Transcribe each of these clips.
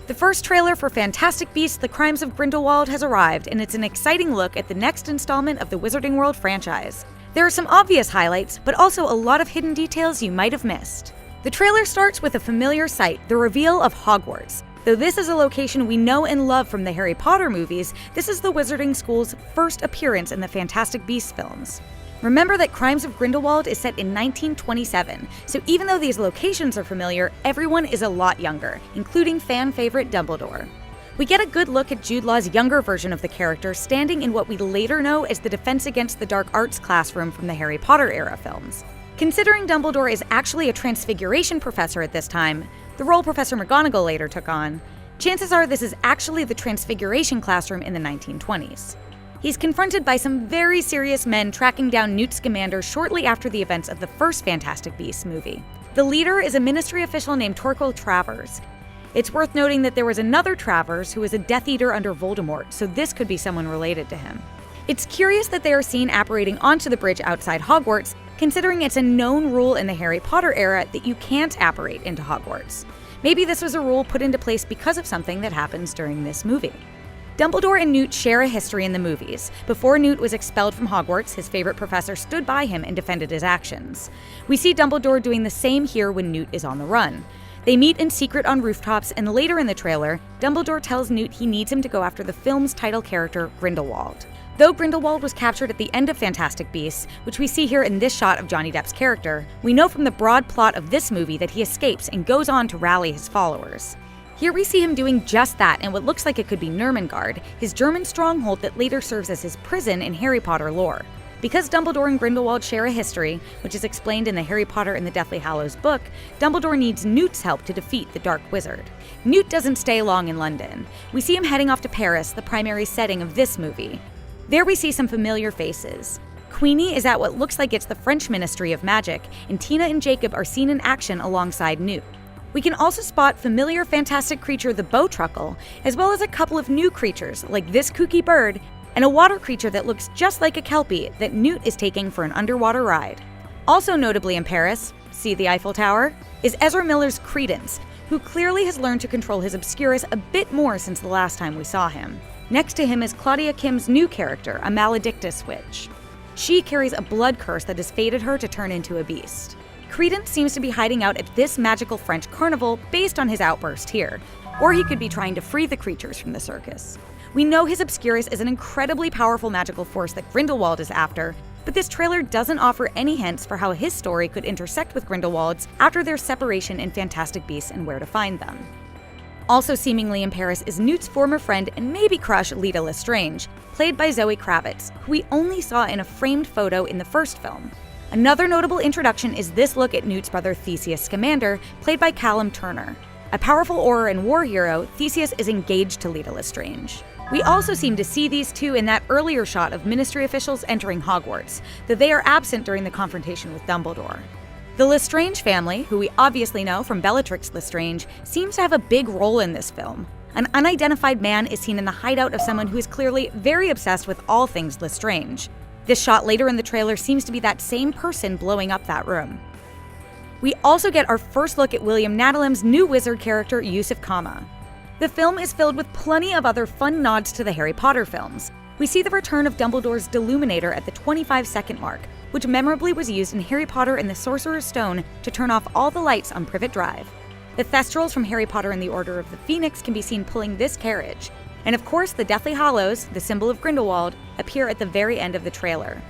The first trailer for Fantastic Beasts: The Crimes of Grindelwald has arrived, and it's an exciting look at the next installment of the Wizarding World franchise. There are some obvious highlights, but also a lot of hidden details you might have missed. The trailer starts with a familiar sight, the reveal of Hogwarts. Though this is a location we know and love from the Harry Potter movies, this is the Wizarding School's first appearance in the Fantastic Beasts films. Remember that Crimes of Grindelwald is set in 1927, so even though these locations are familiar, everyone is a lot younger, including fan favorite Dumbledore. We get a good look at Jude Law's younger version of the character standing in what we later know as the Defense Against the Dark Arts classroom from the Harry Potter era films. Considering Dumbledore is actually a Transfiguration professor at this time, the role Professor McGonagall later took on, chances are this is actually the Transfiguration classroom in the 1920s. He's confronted by some very serious men tracking down Newt Scamander shortly after the events of the first Fantastic Beasts movie. The leader is a ministry official named Torquil Travers. It's worth noting that there was another Travers who was a Death Eater under Voldemort, so this could be someone related to him. It's curious that they are seen apparating onto the bridge outside Hogwarts, considering it's a known rule in the Harry Potter era that you can't apparate into Hogwarts. Maybe this was a rule put into place because of something that happens during this movie. Dumbledore and Newt share a history in the movies. Before Newt was expelled from Hogwarts, his favorite professor stood by him and defended his actions. We see Dumbledore doing the same here when Newt is on the run. They meet in secret on rooftops, and later in the trailer, Dumbledore tells Newt he needs him to go after the film's title character, Grindelwald. Though Grindelwald was captured at the end of Fantastic Beasts, which we see here in this shot of Johnny Depp's character, we know from the broad plot of this movie that he escapes and goes on to rally his followers. Here we see him doing just that in what looks like it could be Nurmengard, his German stronghold that later serves as his prison in Harry Potter lore. Because Dumbledore and Grindelwald share a history, which is explained in the Harry Potter and the Deathly Hallows book, Dumbledore needs Newt's help to defeat the Dark Wizard. Newt doesn't stay long in London. We see him heading off to Paris, the primary setting of this movie. There we see some familiar faces. Queenie is at what looks like it's the French Ministry of Magic, and Tina and Jacob are seen in action alongside Newt. We can also spot familiar fantastic creature the Bowtruckle, as well as a couple of new creatures like this kooky bird and a water creature that looks just like a Kelpie that Newt is taking for an underwater ride. Also notably in Paris, see the Eiffel Tower, is Ezra Miller's Creedence, who clearly has learned to control his Obscurus a bit more since the last time we saw him. Next to him is Claudia Kim's new character, a Maledictus witch. She carries a blood curse that has fated her to turn into a beast. Creedence seems to be hiding out at this magical French carnival based on his outburst here, or he could be trying to free the creatures from the circus. We know his Obscurus is an incredibly powerful magical force that Grindelwald is after, but this trailer doesn't offer any hints for how his story could intersect with Grindelwald's after their separation in Fantastic Beasts and Where to Find Them. Also seemingly in Paris is Newt's former friend and maybe crush Lita Lestrange, played by Zoe Kravitz, who we only saw in a framed photo in the first film. Another notable introduction is this look at Newt's brother Theseus Scamander, played by Callum Turner. A powerful Auror and war hero, Theseus is engaged to Lita Lestrange. We also seem to see these two in that earlier shot of ministry officials entering Hogwarts, though they are absent during the confrontation with Dumbledore. The Lestrange family, who we obviously know from Bellatrix Lestrange, seems to have a big role in this film. An unidentified man is seen in the hideout of someone who is clearly very obsessed with all things Lestrange. This shot later in the trailer seems to be that same person blowing up that room. We also get our first look at William Natalim's new wizard character, Yusuf Kama. The film is filled with plenty of other fun nods to the Harry Potter films. We see the return of Dumbledore's Deluminator at the 25-second mark, which memorably was used in Harry Potter and the Sorcerer's Stone to turn off all the lights on Privet Drive. The Thestrals from Harry Potter and the Order of the Phoenix can be seen pulling this carriage. And of course, the Deathly Hallows, the symbol of Grindelwald, appear at the very end of the trailer.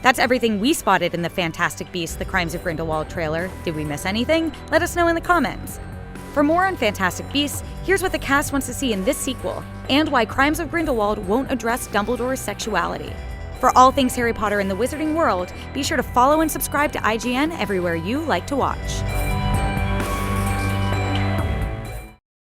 That's everything we spotted in the Fantastic Beasts: The Crimes of Grindelwald trailer. Did we miss anything? Let us know in the comments. For more on Fantastic Beasts, here's what the cast wants to see in this sequel, and why Crimes of Grindelwald won't address Dumbledore's sexuality. For all things Harry Potter and the Wizarding World, be sure to follow and subscribe to IGN everywhere you like to watch.